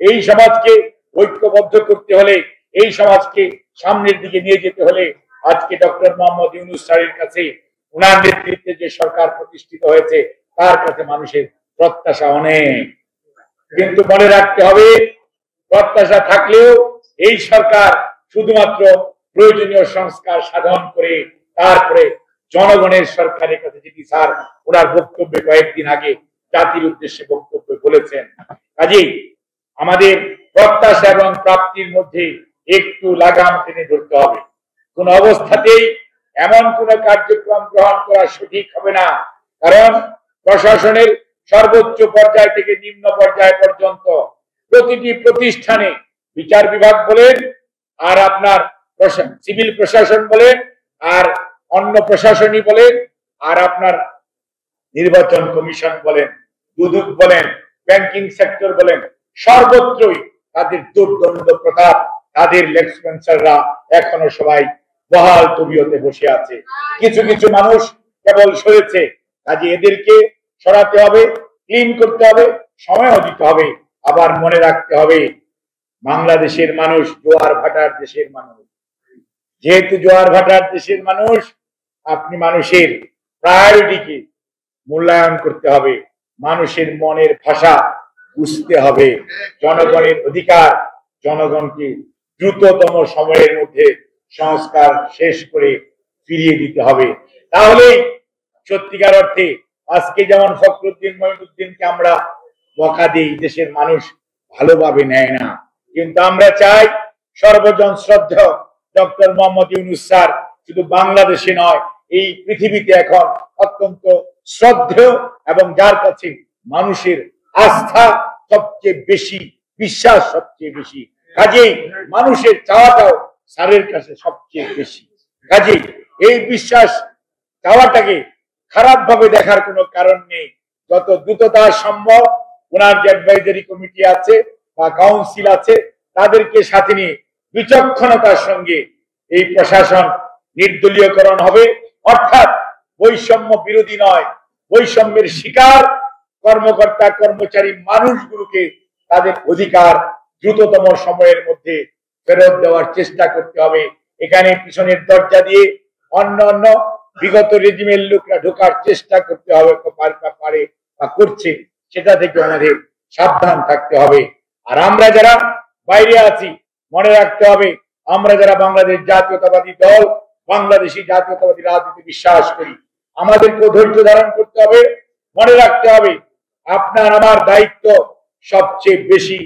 এই সমাজকে ঐক্যবদ্ধ করতে হলে, এই সমাজকে সামনের দিকে নিয়ে যেতে হলে আজকে ডক্টর মোহাম্মদ ইউনূস স্যারের কাছে, ওনার নেতৃত্বে যে সরকার প্রতিষ্ঠিত হয়েছে তার কাছে মানুষের প্রত্যাশা অনেক। কিন্তু মনে রাখতে হবে, প্রত্যাশা থাকলেও এই সরকার শুধুমাত্র প্রয়োজনীয় সংস্কার সাধন করে তারপরে জনগণের সরকারের কাছে, যেটি স্যার ওনার বক্তব্যে কয়েকদিন আগে জাতির উদ্দেশ্যে বক্তব্য বলেছেন। কাজেই আমাদের প্রত্যাশা এবং প্রাপ্তির মধ্যে একটু লাগাম টেনে ধরতে হবে। কোন অবস্থাতেই এমন কোন কার্যক্রম গ্রহণ করা সঠিক হবে না, কারণ প্রশাসনের সর্বোচ্চ পর্যায় থেকে নিম্ন পর্যায় পর্যন্ত প্রতিটি প্রতিষ্ঠানে, বিচার বিভাগ বলেন, আর আপনার সিভিল প্রশাসন বলেন, আর অন্য প্রশাসনই বলেন, আর আপনার নির্বাচন কমিশন বলেন, দুদক বলেন, ব্যাংকিং সেক্টর বলেন, সর্বত্রই তাদের দুর্দণ্ড প্রতাপ, তাদের লেগস্পেন্সাররা এখনো সবাই বহাল তবিয়তে বসে আছে। কিছু কিছু মানুষ কেবল সরেছে, কাজে এদেরকে সরাতে হবে, ক্লিন করতে হবে, সময়ও দিতে হবে। আবার মনে রাখতে হবে, বাংলাদেশের মানুষ জোয়ার ভাটার দেশের মানুষ। যেহেতু জোয়ার ভাটার দেশের মানুষ, আপনি মানুষের প্রায়োরিটিকে মূল্যায়ন করতে হবে, মানুষের মনের ভাষা বুঝতে হবে, জনগণের অধিকার জনগণকে দ্রুততম সময়ের মধ্যে সংস্কার শেষ করে ফিরিয়ে দিতে হবে। তাহলেই সত্যিকার অর্থে আজকে যেমন ফখরুদ্দিন মঈনুদ্দিনকে আমরা বকা দিই, দেশের মানুষ ভালোভাবে নেয় না, কিন্তু আমরা চাই সর্বজন শ্রদ্ধেয় ডক্টর মোহাম্মদ ইউনূস স্যার শুধু বাংলাদেশে নয়, এই পৃথিবীতে এখন অত্যন্ত শ্রদ্ধেয় এবং যার কাছে মানুষের আস্থা সবচেয়ে বেশি, বিশ্বাস সবচেয়ে বেশি। কাজেই মানুষের চাওয়াটাও স্যারের কাছে সবচেয়ে বেশি। কাজেই এই বিশ্বাস চাওয়াটাকে খারাপ ভাবে দেখার কোনো কারণ নেই। যত দ্রুততা সম্ভব ওনার যে অ্যাডভাইজারি কমিটি আছে বা কাউন্সিল আছে, তাদেরকে সাথে নিয়ে বিচক্ষণতার সঙ্গে এই প্রশাসন নির্দলীয়করণ হবে, অর্থাৎ বৈষম্য বিরোধী নয়, বৈষম্যের শিকার কর্মকর্তা কর্মচারী মানুষগুলোকে তাদের অধিকার দ্রুততম সময়ের মধ্যে ফেরত দেওয়ার চেষ্টা করতে হবে। এখানে পিছনের দরজা দিয়ে অন্য অন্য বিগত রেজিমের লোকরা ঢোকার চেষ্টা করতে হবে, পারে বা করছে, সেটা থেকে আমাদের সাবধান থাকতে হবে। আর আমরা যারা বাইরে আছি, মনে রাখতে হবে, আমরা যারা বাংলাদেশ জাতীয়তাবাদী দল, বাংলাদেশি জাতীয়তাবাদী রাজনীতি বিশ্বাস করি, আমাদেরকে ধৈর্য ধারণ করতে হবে। মনে রাখতে হবে, আপনার আমার দায়িত্ব সবচেয়ে বেশি।